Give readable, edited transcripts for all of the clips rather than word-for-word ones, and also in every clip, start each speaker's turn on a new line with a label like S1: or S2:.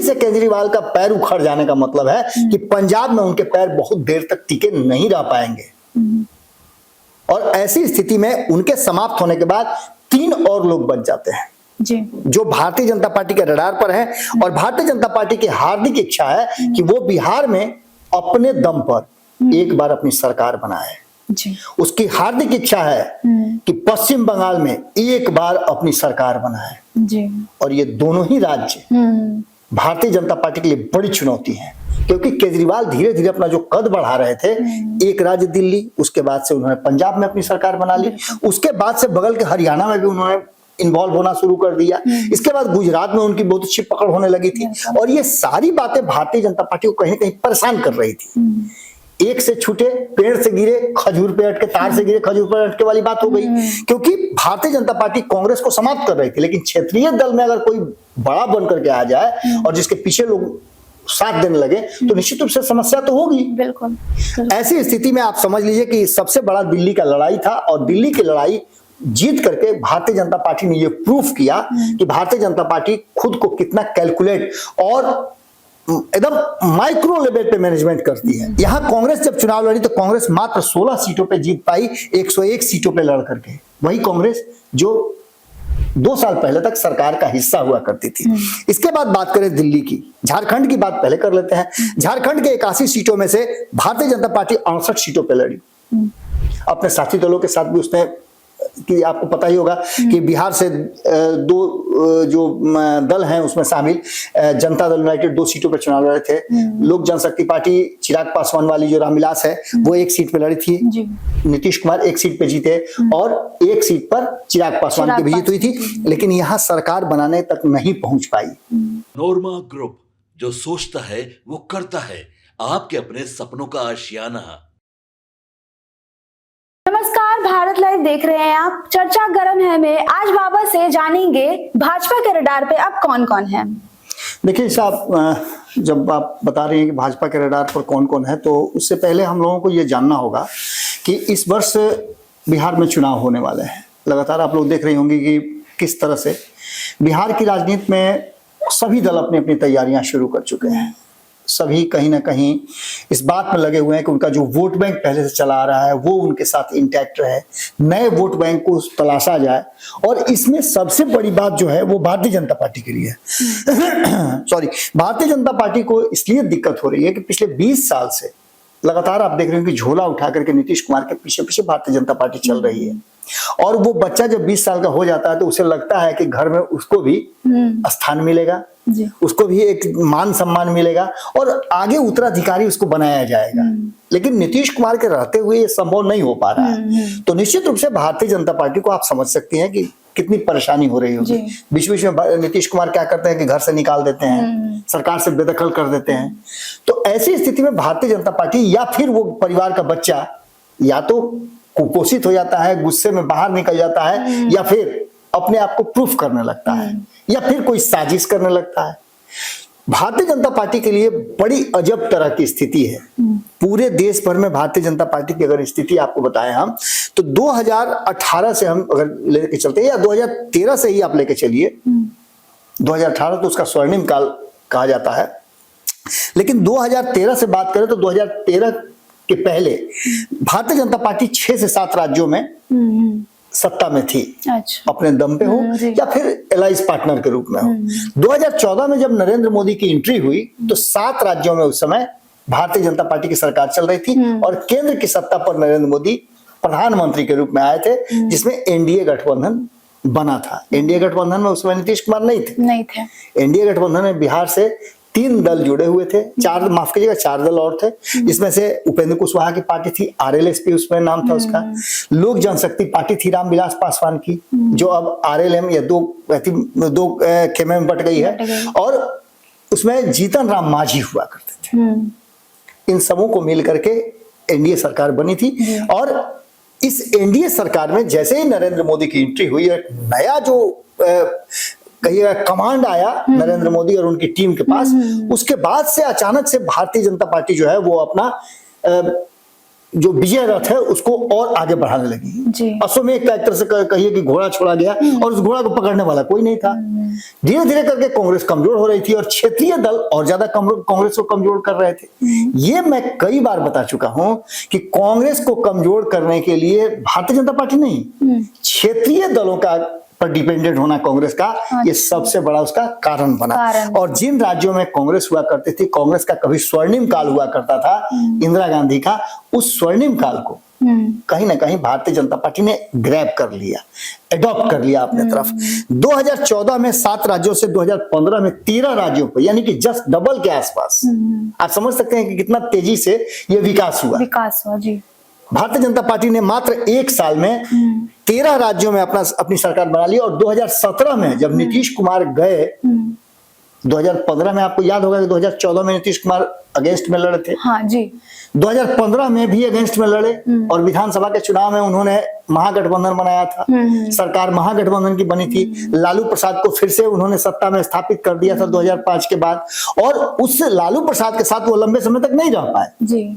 S1: से केजरीवाल का पैर उखड़ जाने का मतलब है कि पंजाब में उनके पैर बहुत देर तक टिके नहीं रह पाएंगे। और ऐसी स्थिति में उनके समाप्त होने के बाद 3 और लोग बच जाते हैं
S2: जी,
S1: जो भारतीय जनता पार्टी के रडार पर है। और भारतीय जनता पार्टी की हार्दिक इच्छा है कि वो बिहार में अपने दम पर एक बार अपनी सरकार बनाए।
S2: जी,
S1: उसकी हार्दिक इच्छा है कि पश्चिम बंगाल में एक बार अपनी सरकार बनाए।
S2: जी,
S1: और ये दोनों ही राज्य भारतीय जनता पार्टी के लिए बड़ी चुनौती है, क्योंकि केजरीवाल धीरे धीरे अपना जो कद बढ़ा रहे थे, एक राज्य दिल्ली, उसके बाद से उन्होंने पंजाब में अपनी सरकार बना ली, उसके बाद से बगल के हरियाणा में भी उन्होंने इन्वॉल्व होना शुरू कर दिया, इसके बाद गुजरात में उनकी बहुत अच्छी पकड़ होने लगी थी। और ये सारी बातें भारतीय जनता पार्टी को कहीं ना कहीं परेशान कर रही थी। एक से छूटे पेड़ से गिरे खजूर पे अटके, तार से गिरे खजूर पे अटके वाली बात हो गई, क्योंकि भारतीय जनता पार्टी कांग्रेस को समाप्त कर रही थी। लेकिन क्षेत्रीय दल में अगर कोई बड़ा बन करके आ जाए और जिसके पीछे लोग साथ देने लगे तो निश्चित रूप से समस्या तो होगी।
S2: बिल्कुल।
S1: ऐसी स्थिति में आप समझ लीजिए कि सबसे बड़ा दिल्ली का लड़ाई था, और दिल्ली की लड़ाई जीत करके भारतीय जनता पार्टी ने यह प्रूफ किया कि भारतीय जनता पार्टी खुद को कितना कैलकुलेट और एकदम माइक्रो लेवल पे मैनेजमेंट करती है। यहां कांग्रेस जब चुनाव लड़ी तो कांग्रेस मात्र 16 सीटों पे जीत पाई, 101 सीटों पे लड़ करके। वही कांग्रेस जो 2 साल पहले तक सरकार का हिस्सा हुआ करती थी। इसके बाद बात करें दिल्ली की, झारखंड की बात पहले कर लेते हैं। झारखंड के 81 सीटों में से भारतीय जनता पार्टी 68 सीटों पे लड़ी, अपने साथी दलों के साथ भी। उसने कि आपको पता ही होगा कि बिहार से 2 जो दल हैं उसमें शामिल, जनता दल यूनाइटेड 2 सीटों पर चुनाव लड़े थे। लोक जनशक्ति पार्टी चिराग पासवान वाली जो रामविलास है वो 1 सीट पे लड़ी थी। नीतीश कुमार 1 सीट पे जीते और 1 सीट पर चिराग पासवान की भी जीत हुई थी, लेकिन यहाँ सरकार बनाने तक नहीं पहुंच पाई।
S3: नोरमा ग्रुप, जो सोचता है वो करता है, आपके अपने सपनों का आशियाना।
S2: नमस्कार, भारत लाइव देख रहे हैं आप। चर्चा गर्म है में आज बाबा से जानेंगे भाजपा के रडार पे अब कौन कौन है।
S1: देखिए साहब, जब आप बता रहे हैं कि भाजपा के रडार पर कौन कौन है, तो उससे पहले हम लोगों को ये जानना होगा कि इस वर्ष बिहार में चुनाव होने वाले हैं। लगातार आप लोग देख रहे होंगे कि किस तरह से बिहार की राजनीति में सभी दल अपनी अपनी तैयारियां शुरू कर चुके हैं। सभी कहीं ना कहीं इस बात में लगे हुए हैं कि उनका जो वोट बैंक पहले से चला आ रहा है वो उनके साथ इंटैक्ट रहे, नए वोट बैंक को तलाशा जाए। और इसमें सबसे बड़ी बात जो है वो भारतीय जनता पार्टी के लिए सॉरी, भारतीय जनता पार्टी को इसलिए दिक्कत हो रही है कि पिछले 20 साल से लगातार आप देख रहे हो कि झोला उठा करके नीतीश कुमार के पीछे पीछे भारतीय जनता पार्टी चल रही है। और वो बच्चा जब 20 साल का हो जाता है तो उसे लगता है कि घर में उसको भी स्थान मिलेगा, उसको भी एक मान सम्मान मिलेगा और आगे उत्तराधिकारी उसको बनाया जाएगा। लेकिन नीतीश कुमार के रहते हुए ये संभव नहीं हो पा रहा है। तो निश्चित रूप से भारतीय जनता पार्टी को आप समझ सकती हैं कि कितनी परेशानी हो रही होगी। बीच बीच में नीतीश कुमार क्या करते हैं कि घर से निकाल देते हैं, सरकार से बेदखल कर देते हैं। तो ऐसी स्थिति में भारतीय जनता पार्टी या फिर वो परिवार का बच्चा या तो कुपोषित हो जाता है, गुस्से में बाहर निकल जाता है, या फिर अपने आप को प्रूफ करने लगता है, या फिर कोई साजिश करने लगता है। भारतीय जनता पार्टी के लिए बड़ी अजब तरह की स्थिति है। पूरे देश भर में भारतीय जनता पार्टी की अगर स्थिति आपको बताएं हम, तो 2018 से हम अगर लेके चलते हैं या 2013 से ही आप लेके चलिए, 2018 तो उसका स्वर्णिम काल कहा जाता है, लेकिन 2013 से बात करें तो 2013 के पहले भारतीय जनता पार्टी 6 से 7 राज्यों में सत्ता में थी। अच्छा। अपने दम पे हो या फिर एलाइज पार्टनर के रूप में हो। 2014 में जब नरेंद्र मोदी की एंट्री हुई तो 7 राज्यों में उस समय भारतीय जनता पार्टी की सरकार चल रही थी और केंद्र की सत्ता पर नरेंद्र मोदी प्रधानमंत्री के रूप में आए थे, जिसमें एनडीए गठबंधन बना था। एनडीए गठबंधन में उस समय नीतीश कुमार नहीं थे। एनडीए गठबंधन में बिहार से 3 दल जुड़े हुए थे, 4 दल और थे, जिसमें से उपेंद्र कुशवाहा की पार्टी थी, आरएलएसपी उसमें नाम था उसका, लोक जनशक्ति पार्टी थी रामविलास पासवान की, जो अब आरएलएम या दो खेमे में बट गई है, और उसमें जीतन राम मांझी हुआ करते थे। इन सबों को मिल करके एनडीए सरकार बनी थी। और इस एनडीए सरकार में जैसे ही नरेंद्र मोदी की एंट्री हुई, एक नया जो कहिएगा कमांड आया नरेंद्र मोदी और उनकी टीम के पास, उसके बाद से अचानक से भारतीय जनता पार्टी जो है वो अपना जो विजय रथ है उसको और आगे बढ़ाने लगी।
S2: जी।
S1: अश्वमेध का एक तरह से कहिए कि घोड़ा छोड़ा गया और उस घोड़ा को पकड़ने वाला कोई नहीं था। धीरे धीरे करके कांग्रेस कमजोर हो रही थी और क्षेत्रीय दल और ज्यादा कांग्रेस को कमजोर कर रहे थे। ये मैं कई बार बता चुका हूं कि कांग्रेस को कमजोर करने के लिए भारतीय जनता पार्टी नहीं, क्षेत्रीय दलों का पर डिपेंडेंट होना कांग्रेस का ये सबसे बड़ा उसका कारण बना। और जिन राज्यों में कांग्रेस हुआ करती थी, कांग्रेस का कभी स्वर्णिम काल हुआ करता था इंदिरा गांधी का, उस स्वर्णिम काल को कहीं ना कहीं भारतीय जनता पार्टी ने ग्रैब कर लिया, एडॉप्ट कर लिया अपने तरफ। 2014 में 7 राज्यों से 2015 में 13 राज्यों पर, यानी कि जस्ट डबल के आसपास। आप समझ सकते हैं कि कितना तेजी से ये विकास हुआ
S2: जी।
S1: भारतीय जनता पार्टी ने मात्र 1 साल में 13 राज्यों में अपनी सरकार बना ली। और 2017 में जब नीतीश कुमार गए, 2015 में आपको याद होगा कि 2014 में नीतीश कुमार अगेंस्ट में लड़े थे।
S2: हाँ जी।
S1: 2015 में भी अगेंस्ट में लड़े और विधानसभा के चुनाव में उन्होंने महागठबंधन बनाया था। सरकार महागठबंधन की बनी थी। लालू प्रसाद को फिर से उन्होंने सत्ता में स्थापित कर दिया था 2005 के बाद। और उस लालू प्रसाद के साथ वो लंबे समय तक नहीं रह पाए जी।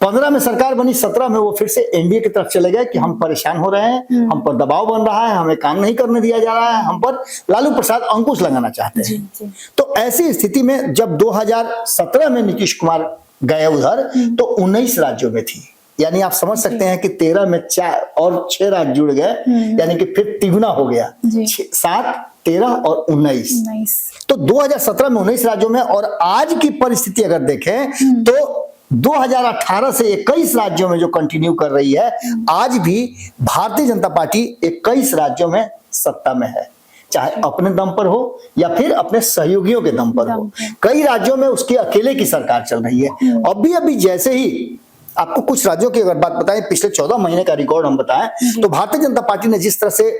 S1: 15 में सरकार बनी, 17 में वो फिर से एनडीए की तरफ चले गए कि हम परेशान हो रहे हैं, हम पर दबाव बन रहा है, हमें काम नहीं करने दिया जा रहा है, हम पर लालू प्रसाद अंकुश लगाना चाहते हैं। जी। तो ऐसी स्थिति में जब 2017 में नीतीश कुमार गए उधर, तो 19 राज्यों में थी। यानी आप समझ सकते हैं कि 13 में 4 और 6 राज्य जुड़ गए, यानी कि फिर तिगुना हो गया, 7, 13 और 19। तो 2017 में 19 राज्यों में। और आज की परिस्थिति अगर देखें तो 2018 से 21 राज्यों में जो कंटिन्यू कर रही है, आज भी भारतीय जनता पार्टी 21 राज्यों में सत्ता में है, चाहे अपने दम पर हो या फिर अपने सहयोगियों के दम पर हो। कई राज्यों में उसकी अकेले की सरकार चल रही है। अभी जैसे ही आपको कुछ राज्यों की अगर बात बताएं, पिछले 14 महीने का रिकॉर्ड हम बताएं, तो भारतीय जनता पार्टी ने जिस तरह से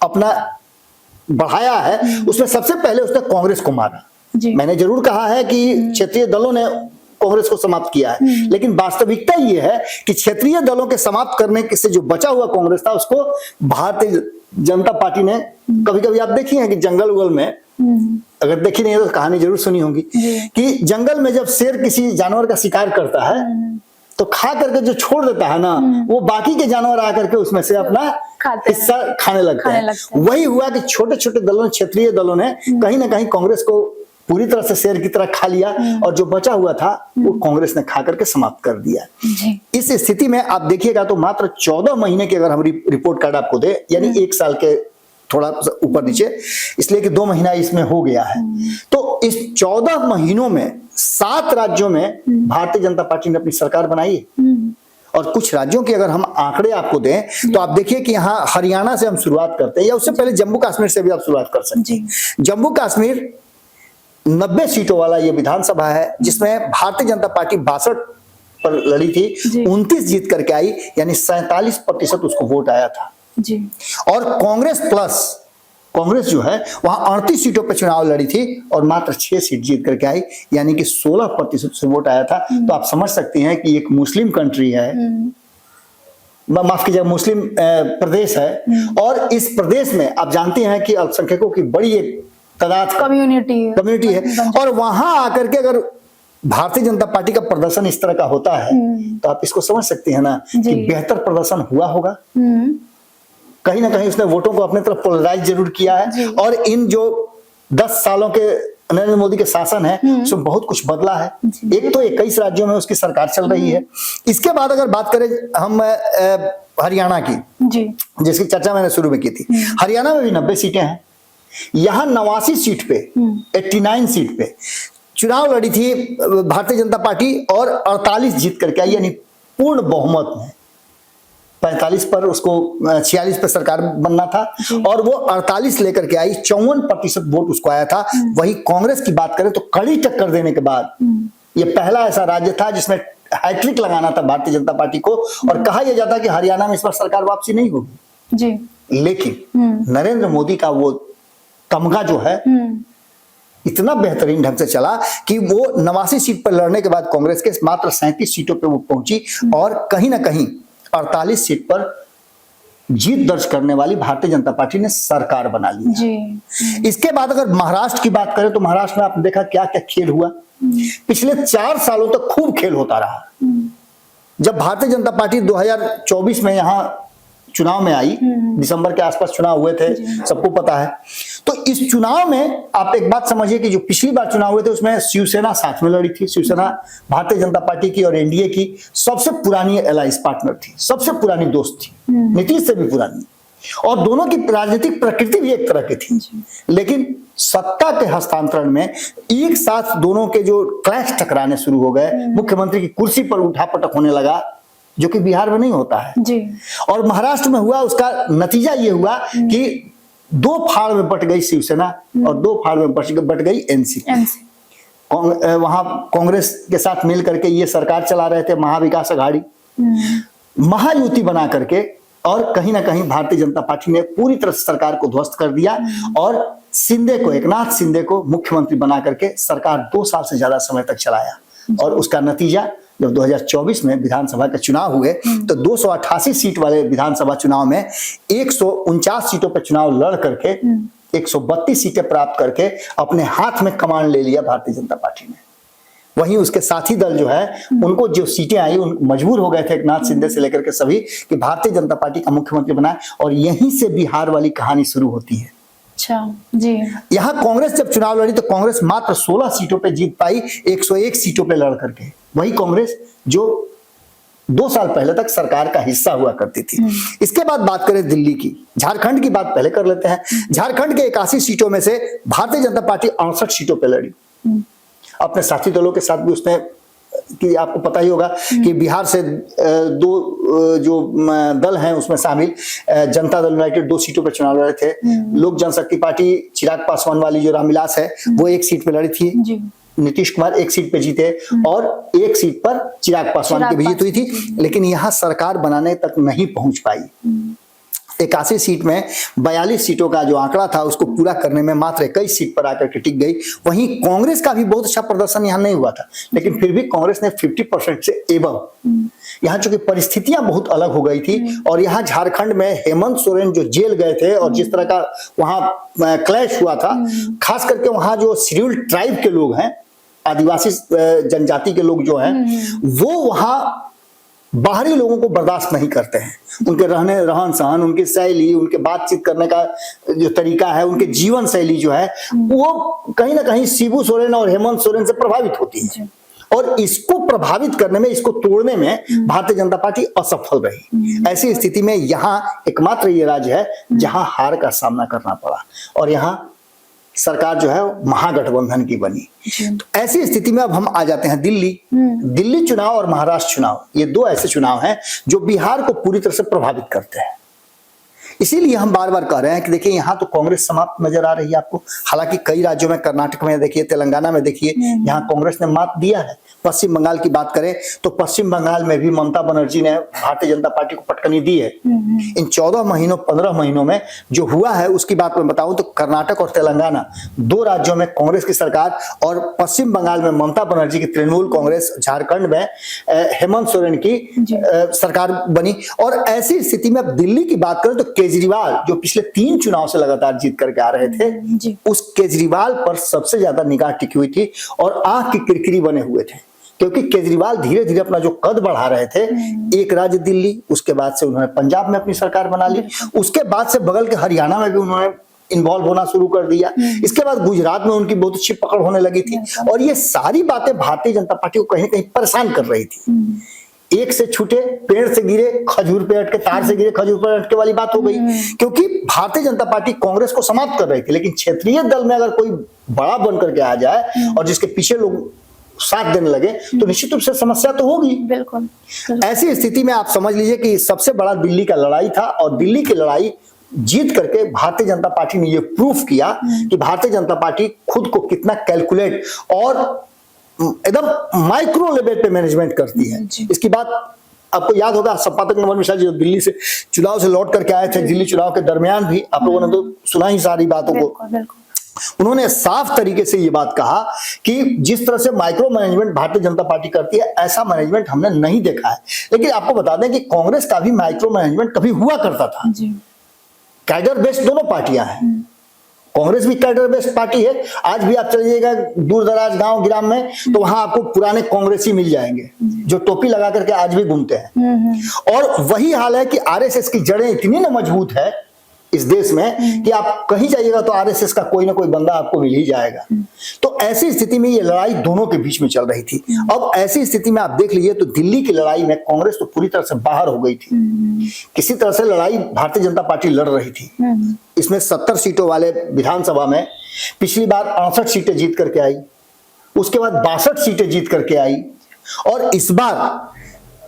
S1: अपना बढ़ाया है, उसमें सबसे पहले उसने कांग्रेस को मारा। मैंने जरूर कहा है कि क्षेत्रीय दलों ने कांग्रेस को समाप्त किया है, लेकिन वास्तविकता ये है कि क्षेत्रीय दलों के समाप्त करने से जो बचा हुआ कांग्रेस था, उसको भारतीय जनता पार्टी ने, कभी कभी आप देखिए हैं कि जंगल उगल में, अगर देखी नहीं है तो कहानी जरूर सुनी होगी कि जंगल में जब शेर किसी जानवर का शिकार करता है तो खा करके जो छोड़ देता है ना, वो बाकी के जानवर आकर के उसमें से अपना हिस्सा खाने लगते हैं। वही हुआ कि छोटे छोटे दलों, क्षेत्रीय दलों ने कहीं ना कहीं कांग्रेस को पूरी तरह से शेर की तरह खा लिया और जो बचा हुआ था वो कांग्रेस ने खा करके समाप्त कर दिया। इस स्थिति में आप देखिएगा तो मात्र 14 महीने की अगर हम रिपोर्ट कार्ड आपको दे, यानी 1 साल के थोड़ा ऊपर नीचे, इसलिए कि 2 महीना इसमें हो गया है, तो इस 14 महीनों में 7 राज्यों में भारतीय जनता पार्टी ने अपनी सरकार बनाई है। और कुछ राज्यों के अगर हम आंकड़े आपको दें तो आप देखिए कि यहाँ हरियाणा से हम शुरुआत करते हैं, या उससे पहले जम्मू कश्मीर से भी आप शुरुआत कर सकते हैं। जम्मू कश्मीर 90 सीटों वाला ये विधानसभा है, जिसमें भारतीय जनता पार्टी 62 पर लड़ी थी, 29 जीत करके आई, यानी 47% उसको वोट आया था जी। और कांग्रेस जो है वहां 38 सीटों पर चुनाव लड़ी थी और मात्र 6 सीट जीत करके आई, यानी कि 16% से वोट आया था। तो आप समझ सकते हैं कि एक मुस्लिम कंट्री है, माफ कीजिएगा, मुस्लिम प्रदेश है, और इस प्रदेश में आप जानते हैं कि अल्पसंख्यकों की बड़ी एक तादाद कम्युनिटी है, और वहां आकर के अगर भारतीय जनता पार्टी का प्रदर्शन इस तरह का होता है तो आप इसको समझ सकते हैं ना कि बेहतर प्रदर्शन हुआ होगा। कहीं ना कहीं उसने वोटों को अपने तरफ पोलराइज जरूर किया है, और इन जो 10 सालों के नरेंद्र मोदी के शासन है उसमें बहुत कुछ बदला है। एक तो 21 राज्यों में उसकी सरकार चल रही है। इसके बाद अगर बात करें हम हरियाणा की, जिसकी चर्चा मैंने शुरू में की थी, हरियाणा में भी 90 सीटें हैं। यहां 89 सीट पे 89 सीट पे चुनाव लड़ी थी भारतीय जनता पार्टी और 48 जीत करके आई, यानी पूर्ण बहुमत में। 45 पर उसको 46 पे सरकार बनना था और वो 48 लेकर के आई, 54% वोट उसको आया था। वही कांग्रेस की बात करें तो कड़ी टक्कर देने के बाद ये पहला ऐसा राज्य था जिसमें हैट्रिक लगाना था भारतीय जनता पार्टी को, और कहा यह जाता कि हरियाणा में इस बार सरकार वापसी नहीं होगी जी। लेकिन नरेंद्र मोदी का वो तमगा जो है इतना बेहतरीन ढंग से चला कि वो 89 सीट पर लड़ने के बाद कांग्रेस के मात्र 37 सीटों पे वो पहुंची, और कहीं ना कहीं 48 सीट पर जीत दर्ज करने वाली भारतीय जनता पार्टी ने सरकार बना ली जी। इसके बाद अगर महाराष्ट्र की बात करें तो महाराष्ट्र में आपने देखा क्या क्या खेल हुआ। पिछले 4 सालों तक खूब खेल होता रहा। जब भारतीय जनता पार्टी 2024 में यहाँ चुनाव में आई, दिसंबर के आसपास चुनाव हुए थे, सबको पता है। तो इस चुनाव में आप एक बात समझिए कि जो पिछली बार चुनाव हुए थे उसमें शिवसेना साथ में लड़ी थी। शिवसेना भारतीय जनता पार्टी की और एनडीए की सबसे पुरानी एलायंस पार्टनर थी, सबसे पुरानी दोस्त थी, नीतीश से भी पुरानी, और दोनों की राजनीतिक प्रकृति भी एक तरह की थी। लेकिन सत्ता के हस्तांतरण में एक साथ दोनों के जो क्लैश टकराने शुरू हो गए, मुख्यमंत्री की कुर्सी पर उठापटक होने लगा, जो कि बिहार में नहीं होता है
S2: जी।
S1: और महाराष्ट्र में हुआ। उसका नतीजा ये हुआ कि 2 फाड़ में बट गई शिवसेना और 2 फाड़ में बट गई एनसीपी। वहां कांग्रेस के साथ मिल करके ये सरकार चला रहे थे, महाविकास अघाड़ी, महायुति बना करके, और कहीं ना कहीं भारतीय जनता पार्टी ने पूरी तरह से सरकार को ध्वस्त कर दिया और शिंदे को, एकनाथ शिंदे को मुख्यमंत्री बना करके सरकार 2 साल से ज्यादा समय तक चलाया। और उसका नतीजा जब 2024 में विधानसभा के चुनाव हुए तो 288 सीट वाले विधानसभा चुनाव में 149 सीटों पर चुनाव लड़ करके 132 सीटें प्राप्त करके अपने हाथ में कमान ले लिया भारतीय जनता पार्टी ने। वहीं उसके साथी दल जो है उनको जो सीटें आई, उन मजबूर हो गए थे एकनाथ शिंदे से लेकर के सभी कि भारतीय जनता पार्टी का मुख्यमंत्री बनाए, और यहीं से बिहार वाली कहानी शुरू होती है।
S2: अच्छा जी।
S1: यहां कांग्रेस जब चुनाव लड़ी तो कांग्रेस मात्र 16 सीटों पे जीत पाई, 101 सीटों पे लड़ करके। वही कांग्रेस जो 2 साल पहले तक सरकार का हिस्सा हुआ करती थी। इसके बाद बात करें दिल्ली की, झारखंड की बात पहले कर लेते हैं। झारखंड के 81 सीटों में से भारतीय जनता पार्टी 68 सीटों पे लड़ी, अपने साथी दलों के साथ भी। उसने कि आपको पता ही होगा कि बिहार से 2 जो दल हैं उसमें शामिल, जनता दल यूनाइटेड 2 सीटों पर चुनाव लड़े थे। लोक जनशक्ति पार्टी चिराग पासवान वाली जो रामविलास है वो 1 सीट पे लड़ी थी जी। नीतीश कुमार 1 सीट पे जीते और 1 सीट पर चिराग पासवान की भी जीत हुई थी, लेकिन यहां सरकार बनाने तक नहीं पहुंच पाई। 81 सीट में 42 सीटों का जो आंकड़ा था उसको पूरा करने में मात्र 21 सीट पर आकर के टिक गई। वहीं कांग्रेस का भी बहुत अच्छा प्रदर्शन यहां नहीं हुआ था, लेकिन फिर भी कांग्रेस ने 50% से एबव। यहाँ चूंकि परिस्थितियां बहुत अलग हो गई थी और यहाँ झारखंड में हेमंत सोरेन जो जेल गए थे और जिस तरह का वहां क्लैश हुआ था, खास करके वहां जो शेड्यूल्ड ट्राइब के लोग हैं, आदिवासी जनजाति के लोग जो हैं, वो वहां बाहरी लोगों को बर्दाश्त नहीं करते हैं। उनके रहन सहन, उनकी शैली, उनके बातचीत करने का जो तरीका है, उनके जीवन शैली जो है, वो कहीं ना कहीं शिबू सोरेन और हेमंत सोरेन से प्रभावित होती है। और इसको प्रभावित करने में, इसको तोड़ने में भारतीय जनता पार्टी असफल रही। ऐसी स्थिति में यहाँ एकमात्र ये राज्य है जहां हार का सामना करना पड़ा और यहाँ सरकार जो है महागठबंधन की बनी। तो ऐसी स्थिति में अब हम आ जाते हैं दिल्ली चुनाव और महाराष्ट्र चुनाव। ये 2 ऐसे चुनाव हैं जो बिहार को पूरी तरह से प्रभावित करते हैं। इसीलिए हम बार बार कह रहे हैं कि देखिए यहाँ तो कांग्रेस समाप्त नजर आ रही है आपको। हालांकि कई राज्यों में, कर्नाटक में देखिए, तेलंगाना में देखिए, यहाँ कांग्रेस ने मात दिया है। पश्चिम बंगाल की बात करें तो पश्चिम बंगाल में भी ममता बनर्जी ने भारतीय जनता पार्टी को पटकनी दी है। इन 14 महीनों 15 महीनों में जो हुआ है उसकी बात मैं बताऊं तो कर्नाटक और तेलंगाना 2 राज्यों में कांग्रेस की सरकार और पश्चिम बंगाल में ममता बनर्जी की तृणमूल कांग्रेस, झारखंड में हेमंत सोरेन की सरकार बनी। और ऐसी स्थिति में अब दिल्ली की बात करें तो केजरीवाल जो पिछले 3 चुनाव से लगातार जीत करके आ रहे थे, उस केजरीवाल पर सबसे ज्यादा निगाह टिकी हुई थी और आंख की किरकिरी बने हुए थे, क्योंकि केजरीवाल धीरे धीरे अपना जो कद बढ़ा रहे थे। एक राज्य दिल्ली, उसके बाद से उन्होंने पंजाब में अपनी सरकार बना ली, उसके बाद से बगल के हरियाणा में भी उन्होंने इन्वॉल्व होना शुरू कर दिया। इसके बाद गुजरात में उनकी बहुत अच्छी पकड़ होने लगी थी और ये सारी बातें भारतीय जनता पार्टी को कहीं ना कहीं परेशान कर रही थी। एक से छूटे पेड़ से गिरे खजूर पे अटके, तार से गिरे खजूर पे अटके वाली बात हो गई, क्योंकि भारतीय जनता पार्टी कांग्रेस को समाप्त कर रही थी। लेकिन क्षेत्रीय दल में अगर कोई बड़ा बन करके आ जाए और जिसके पीछे लोग साथ देने लगे तो निश्चित रूप से समस्या तो होगी।
S2: बिल्कुल।
S1: ऐसी स्थिति में आप समझ लीजिए कि सबसे बड़ा दिल्ली का लड़ाई था और दिल्ली की लड़ाई जीत करके भारतीय जनता पार्टी ने यह प्रूफ किया कि भारतीय जनता पार्टी खुद को कितना कैलकुलेट और एकदम माइक्रो लेवल पे मैनेजमेंट करती है। इसकी बात आपको याद होगा, संपादक नमन मिश्रा जी जो दिल्ली से चुनाव से लौट करके आए थे, दिल्ली चुनाव के दरमियान भी आप लोगों ने तो सुना ही सारी बातों को। उन्होंने साफ तरीके से ये बात कहा कि जिस तरह से micro management Bharatiya Janata party करती है, ऐसा मैनेजमेंट हमने नहीं देखा है। लेकिन आपको बता दें कि कांग्रेस का भी माइक्रो मैनेजमेंट कभी हुआ करता था। कैडर बेस्ड दोनों पार्टियां हैं, कांग्रेस भी कैडर बेस्ड पार्टी है। आज भी आप चलिएगा दूर दराज गांव ग्राम में तो वहां आपको पुराने कांग्रेसी मिल जाएंगे जो टोपी लगा करके आज भी घूमते हैं। और वही हाल है कि आरएसएस की जड़ें इतनी ना मजबूत है इस देश में कि आप कहीं जाइएगा तो आरएसएस का कोई ना कोई बंदा आपको मिल ही जाएगा। तो ऐसी स्थिति में ये लड़ाई दोनों के बीच में चल रही थी। अब ऐसी स्थिति में आप देख लीजिए तो दिल्ली की लड़ाई में कांग्रेस तो पूरी तरह से बाहर हो गई थी। किसी तरह से लड़ाई भारतीय जनता पार्टी लड़ रही थी। इसमें 70 सीटों वाले विधानसभा में पिछली बार 68 सीटें जीत करके आई, उसके बाद 62 सीटें जीत करके आई, और इस बार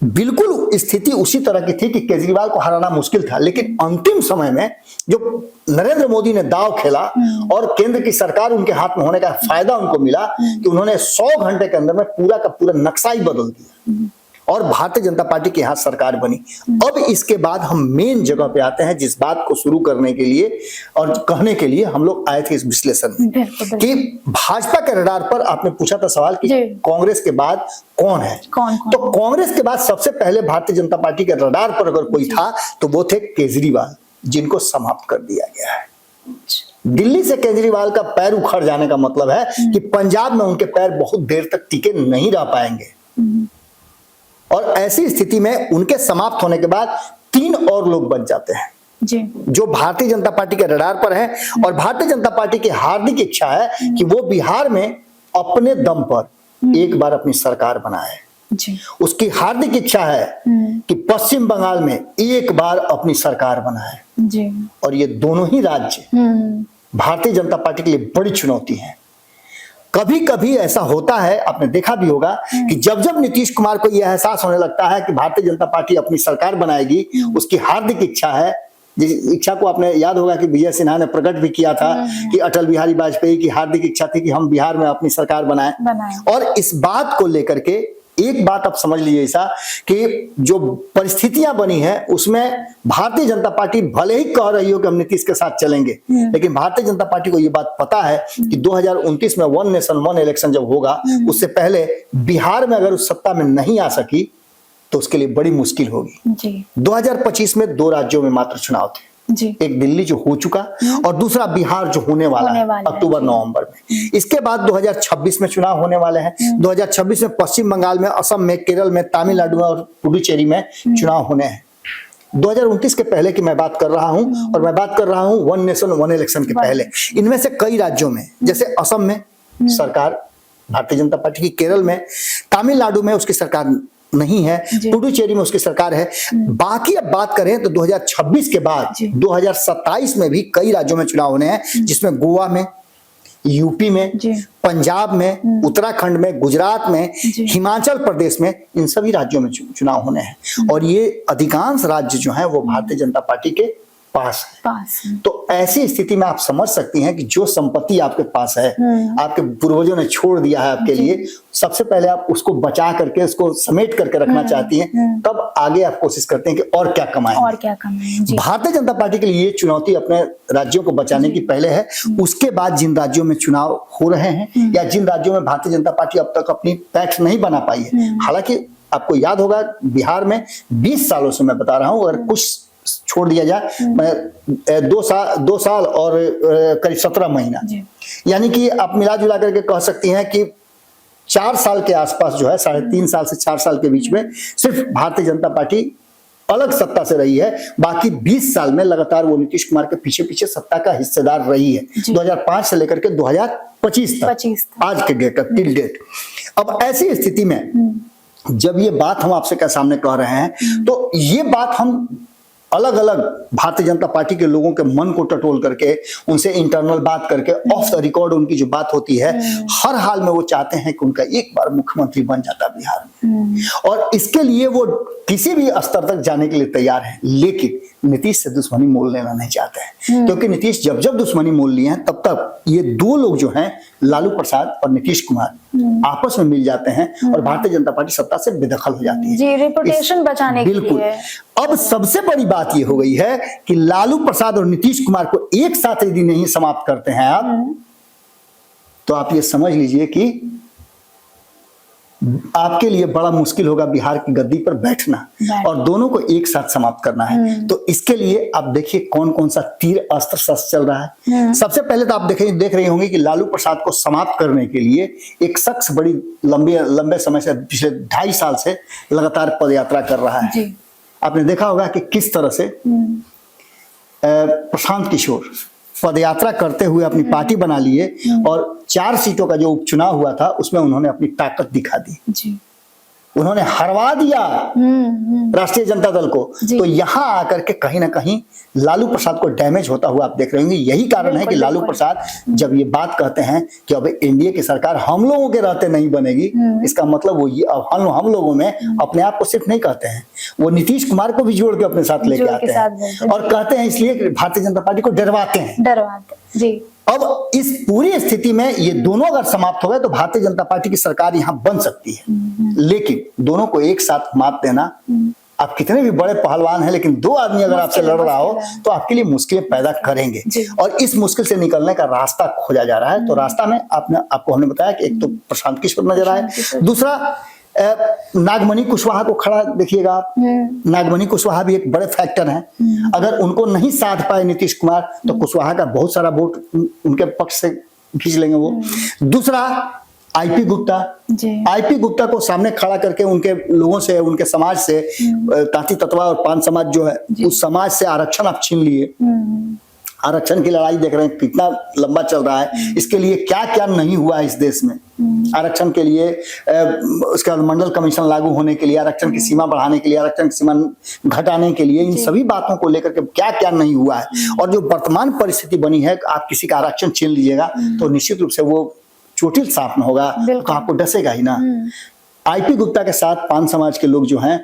S1: बिल्कुल स्थिति उसी तरह की थी कि केजरीवाल को हराना मुश्किल था। लेकिन अंतिम समय में जो नरेंद्र मोदी ने दांव खेला और केंद्र की सरकार उनके हाथ में होने का फायदा उनको मिला कि उन्होंने 100 घंटे के अंदर में पूरा का पूरा नक्शा ही बदल दिया और भारतीय जनता पार्टी के यहाँ सरकार बनी। अब इसके बाद हम मेन जगह पे आते हैं जिस बात को शुरू करने के लिए और कहने के लिए हम लोग आए थे इस विश्लेषण में कि भाजपा के रडार पर आपने पूछा था सवाल कि कांग्रेस के बाद कौन है। तो कांग्रेस के बाद सबसे पहले भारतीय जनता पार्टी के रडार पर अगर कोई था तो वो थे केजरीवाल, जिनको समाप्त कर दिया गया है। दिल्ली से केजरीवाल का पैर उखड़ जाने का मतलब है कि पंजाब में उनके पैर बहुत देर तक टिके नहीं रह पाएंगे। और ऐसी स्थिति में उनके समाप्त होने के बाद 3 और लोग बच जाते हैं जी, जो भारतीय जनता पार्टी के रडार पर हैं। और भारतीय जनता पार्टी की हार्दिक इच्छा है कि वो बिहार में अपने दम पर एक बार अपनी सरकार बनाए जी। उसकी हार्दिक इच्छा है कि पश्चिम बंगाल में एक बार अपनी सरकार बनाए जी। और ये दोनों ही राज्य भारतीय जनता पार्टी के लिए बड़ी चुनौती है। कभी कभी ऐसा होता है, आपने देखा भी होगा कि जब जब नीतीश कुमार को यह एहसास होने लगता है कि भारतीय जनता पार्टी अपनी सरकार बनाएगी, उसकी हार्दिक इच्छा है, जिस इच्छा को आपने याद होगा कि विजय सिन्हा ने प्रकट भी किया था कि अटल बिहारी वाजपेयी की हार्दिक इच्छा थी कि हम बिहार में अपनी सरकार बनाएं। और इस बात को लेकर के एक बात आप समझ लीजिए ऐसा कि जो परिस्थितियां बनी है उसमें भारतीय जनता पार्टी भले ही कह रही हो कि हम नीतीश के साथ चलेंगे, लेकिन भारतीय जनता पार्टी को ये बात पता है कि 2029 में 1 नेशन 1 इलेक्शन जब होगा उससे पहले बिहार में अगर उस सत्ता में नहीं आ सकी तो उसके लिए बड़ी मुश्किल होगी। 2025 में 2 राज्यों में मात्र चुनाव थे जी। एक दिल्ली जो हो चुका और दूसरा बिहार जो होने वाला है अक्टूबर नवंबर में। इसके बाद 2026 में चुनाव होने वाले हैं। 2026 में पश्चिम बंगाल में, असम में, केरल में, तमिलनाडु में और पुडुचेरी में चुनाव होने हैं। 2029 के पहले की मैं बात कर रहा हूं और मैं बात कर रहा हूं 1 नेशन 1 इलेक्शन के पहले। इनमें से कई राज्यों में, जैसे असम में सरकार भारतीय जनता पार्टी की, केरल में, तमिलनाडु में उसकी सरकार नहीं है, पुडुचेरी में उसकी सरकार है। बाकी अब बात करें तो 2026 के बाद 2027 में भी कई राज्यों में चुनाव होने हैं, जिसमें गोवा में, यूपी में, पंजाब में, उत्तराखंड में, गुजरात में, हिमाचल प्रदेश में, इन सभी राज्यों में चुनाव होने हैं। और ये अधिकांश राज्य जो हैं वो भारतीय जनता पार्टी के पास है। तो ऐसी स्थिति में आप समझ सकती हैं कि जो संपत्ति आपके पास है, आपके पूर्वजों ने छोड़ दिया है आपके लिए, सबसे पहले आप उसको बचा करके, उसको समेट करके रखना चाहती हैं, तब आगे आप कोशिश करते हैं कि और क्या कमाएं। भारतीय जनता पार्टी के लिए ये चुनौती अपने राज्यों को बचाने की पहले है। उसके बाद जिन राज्यों में चुनाव हो रहे हैं या जिन राज्यों में भारतीय जनता पार्टी अब तक अपनी पैठ नहीं बना पाई है, हालांकि आपको याद होगा बिहार में 20 सालों से मैं बता रहा हूं, अगर कुछ छोड़ दिया जाए, मैं 2 साल और करीब 17 महीना, यानी कि आप मिला जुला करके कह सकती हैं कि 4 साल के आसपास जो है, 3.5 साल से 4 साल के बीच में सिर्फ भारतीय जनता पार्टी अलग सत्ता से रही है। बाकी 20 साल में लगातार वो नीतीश कुमार के पीछे पीछे सत्ता का हिस्सेदार रही है, 2005 से लेकर के 2025 तक, आज के डेट तक, टिल डेट। अब ऐसी स्थिति में जब ये बात हम आपसे क्या सामने कह रहे हैं, तो ये बात हम अलग अलग भारतीय जनता पार्टी के लोगों के मन को टटोल करके, उनसे इंटरनल बात करके, ऑफ द रिकॉर्ड उनकी जो बात होती है, हर हाल में वो चाहते हैं कि उनका एक बार मुख्यमंत्री बन जाता बिहार में। और इसके लिए वो किसी भी स्तर तक जाने के लिए तैयार है, लेकिन नीतीश से दुश्मनी मोल लेना नहीं चाहते हैं, क्योंकि नीतीश जब जब दुश्मनी मोल लिए हैं तब तक ये 2 लोग जो हैं, लालू प्रसाद और नीतीश कुमार, आपस में मिल जाते हैं और भारतीय जनता पार्टी सत्ता से बेदखल हो जाती है
S2: जी, रेपुटेशन बचाने के लिए।
S1: अब सबसे बड़ी बात ये हो गई है कि लालू प्रसाद और नीतीश कुमार को एक साथ यदि नहीं समाप्त करते हैं आप, तो आप ये समझ लीजिए कि आपके लिए बड़ा मुश्किल होगा बिहार की गद्दी पर बैठना और दोनों को एक साथ समाप्त करना है। तो इसके लिए आप देखिए कौन कौन सा तीर अस्त्र शस्त्र चल रहा है। सबसे पहले तो आप देख रहे होंगे कि लालू प्रसाद को समाप्त करने के लिए एक शख्स बड़ी लंबे समय से, पिछले 2.5 साल से लगातार पदयात्रा कर रहा है। आपने देखा होगा कि किस तरह से प्रशांत किशोर पदयात्रा करते हुए अपनी पार्टी बना लिए और 4 सीटों का जो उपचुनाव हुआ था उसमें उन्होंने अपनी ताकत दिखा दी। उन्होंने हरवा दिया राष्ट्रीय जनता दल को। तो यहां आकर के कहीं ना कहीं लालू प्रसाद को डैमेज होता हुआ आप देख रहे होंगे। यही कारण है कि लालू प्रसाद जब ये बात कहते हैं कि अब एनडीए की सरकार हम लोगों के रहते नहीं बनेगी, इसका मतलब वो ये अब हम लोगों में अपने आप को सिर्फ नहीं कहते हैं, वो नीतीश कुमार को भी जोड़ के अपने साथ लेके आते हैं और कहते हैं इसलिए कि भारतीय जनता पार्टी को डरवाते हैं।
S2: जी।
S1: अब इस पूरी स्थिति में ये दोनों अगर समाप्त हो गए तो भारतीय जनता पार्टी की सरकार यहां बन सकती है। लेकिन दोनों को एक साथ मात देना, आप कितने भी बड़े पहलवान हैं लेकिन 2 आदमी अगर आपसे लड़ रहा हो तो आपके लिए मुश्किलें पैदा करेंगे और इस मुश्किल से निकलने का रास्ता खोजा जा रहा है। तो रास्ता में आपको हमने बताया कि एक तो प्रशांत किशोर नजर आए, दूसरा नागमणि कुशवाहा को खड़ा देखिएगा आप। नागमणि कुशवाहा भी एक बड़े फैक्टर हैं। अगर उनको नहीं साध पाए नीतीश कुमार तो कुशवाहा का बहुत सारा वोट उनके पक्ष से खींच लेंगे वो। दूसरा आईपी गुप्ता को सामने खड़ा करके उनके लोगों से, उनके समाज से, तांती तत्वा और पान समाज जो है उस समाज से आरक्षण आप छीन लिए। आरक्षण की लड़ाई देख रहे हैं कितना लंबा चल रहा है। इसके लिए क्या क्या नहीं हुआ है इस देश में। आरक्षण के लिए, उसके बाद मंडल कमीशन लागू होने के लिए, आरक्षण की सीमा बढ़ाने के लिए, आरक्षण की सीमा घटाने के लिए, इन सभी बातों को लेकर के क्या क्या नहीं हुआ है। और जो वर्तमान परिस्थिति बनी है, आप किसी का आरक्षण छीन लीजिएगा तो निश्चित रूप से वो चोटिल सांप न होगा तो आपको डसेगा ही ना। आईपी गुप्ता के साथ पान समाज के लोग जो हैं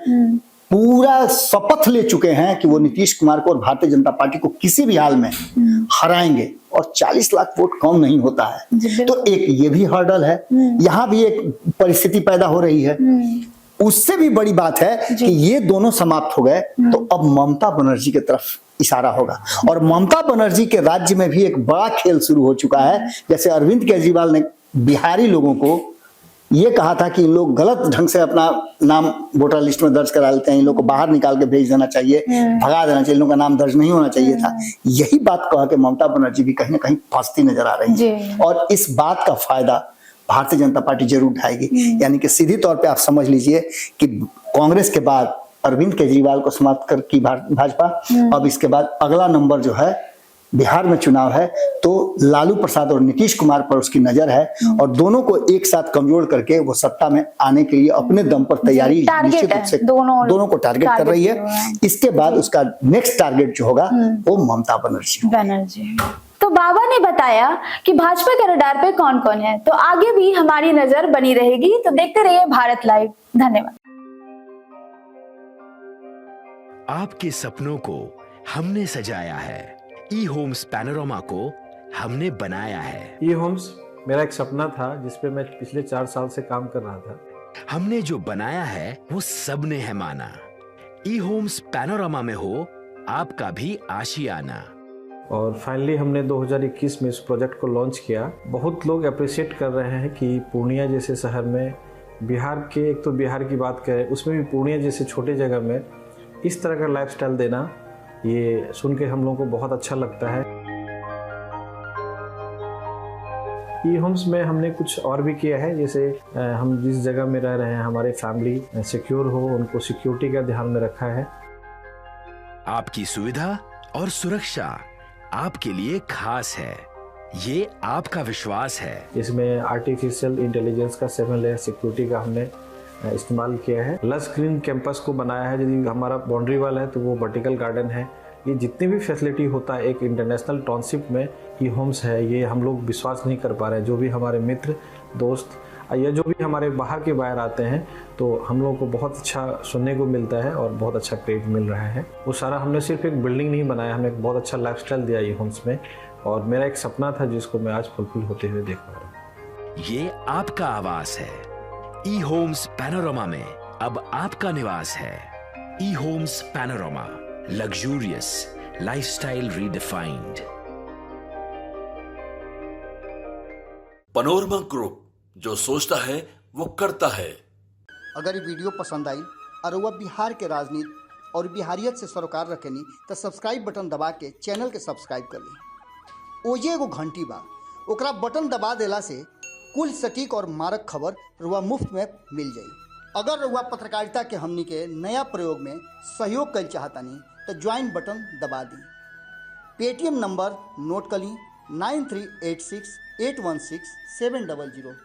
S1: पूरा शपथ ले चुके हैं कि वो नीतीश कुमार को और भारतीय जनता पार्टी को किसी भी हाल में हराएंगे और 40 लाख वोट कम नहीं होता है। तो एक ये भी हर्डल है, यहाँ भी एक परिस्थिति पैदा हो रही है। उससे भी बड़ी बात है कि ये दोनों समाप्त हो गए तो अब ममता बनर्जी की तरफ इशारा होगा और ममता बनर्जी के राज्य में भी एक बड़ा खेल शुरू हो चुका है। जैसे अरविंद केजरीवाल ने बिहारी लोगों को ये कहा था कि इन लोग गलत ढंग से अपना नाम वोटर लिस्ट में दर्ज करा लेते हैं, इन लोग को बाहर निकाल के भेज देना चाहिए, भगा देना चाहिए, इन लोगों का नाम दर्ज नहीं होना चाहिए था। यही बात कह के ममता बनर्जी भी कहीं ना कहीं फंसती नजर आ रही है और इस बात का फायदा भारतीय जनता पार्टी जरूर उठाएगी। यानी कि सीधी तौर पे आप समझ लीजिए कि कांग्रेस के बाद अरविंद केजरीवाल को समाप्त कर की भाजपा, अब इसके बाद अगला नंबर जो है बिहार में चुनाव है तो लालू प्रसाद और नीतीश कुमार पर उसकी नजर है और दोनों को एक साथ कमजोर करके वो सत्ता में आने के लिए अपने दम पर तैयारी निश्चित रूप से दोनों को टारगेट कर रही है। इसके बाद उसका नेक्स्ट टारगेट जो होगा वो ममता बनर्जी।
S2: तो बाबा ने बताया कि भाजपा के रडार पे कौन कौन है, तो आगे भी हमारी नजर बनी रहेगी। तो देखते रहिए भारत लाइव। धन्यवाद।
S4: आपके सपनों को हमने सजाया है, ई होम्स पैनोरमा को हमने बनाया है।
S5: ई होम्स मेरा एक सपना था जिसपे मैं पिछले 4 साल से काम कर रहा था।
S4: हमने जो बनाया है वो सबने है माना। ई होम्स पैनोरमा में हो आपका भी आशियाना।
S5: और फाइनली हमने 2021 में इस प्रोजेक्ट को लॉन्च किया। बहुत लोग अप्रिशिएट कर रहे हैं कि पूर्णिया जैसे शहर में, बिहार के, एक तो बिहार की बात करें उसमें भी पूर्णिया जैसे छोटे जगह में इस तरह का लाइफस्टाइल देना, ये सुन के हम लोगों को बहुत अच्छा लगता है। ई होम्स में हमने कुछ और भी किया है, जैसे हम जिस जगह में रह रहे हैं हमारे फैमिली सिक्योर हो, उनको सिक्योरिटी का ध्यान में रखा है।
S4: आपकी सुविधा और सुरक्षा आपके लिए खास है, ये आपका विश्वास है।
S5: इसमें आर्टिफिशियल इंटेलिजेंस का 7 लेयर सिक्योरिटी का हमने इस्तेमाल किया है। लस ग्रीन कैंपस को बनाया है। यदि हमारा बाउंड्री वाल है तो वो वर्टिकल गार्डन है। ये जितनी भी फैसिलिटी होता है एक इंटरनेशनल टाउनशिप में ई होम्स है, ये हम लोग विश्वास नहीं कर पा रहे हैं। जो भी हमारे मित्र दोस्त या जो भी हमारे बाहर के बाहर आते हैं तो हम लोगों को बहुत अच्छा सुनने को मिलता है और बहुत अच्छा क्रेडिट मिल रहा है। वो सारा हमने सिर्फ एक बिल्डिंग नहीं बनाया, हमें एक बहुत अच्छा लाइफस्टाइल दिया ई होम्स में और मेरा एक सपना था जिसको मैं आज फुलफिल होते हुए देख पा रहा हूँ।
S4: ये आपका आवास है। ई होम्स पैनोरमा में अब आपका निवास है। E Homes Panorama, luxurious lifestyle redefined.
S3: Panorama group, जो सोचता है वो करता है।
S1: अगर ये वीडियो पसंद आई और वह बिहार के राजनीति और बिहारियत से सरोकार रखेनी तो सब्सक्राइब बटन दबा के चैनल के सब्सक्राइब कर ली। ओजे एगो घंटी बा, ओकरा बटन दबा देला से कुल सटीक और मारक खबर रुआ मुफ्त में मिल जाई। अगर रुआ पत्रकारिता के हमनी के नया प्रयोग में सहयोग कर चाहतानी तो ज्वाइन बटन दबा दी। पेटीएम नंबर नोट कर ली 9386816700।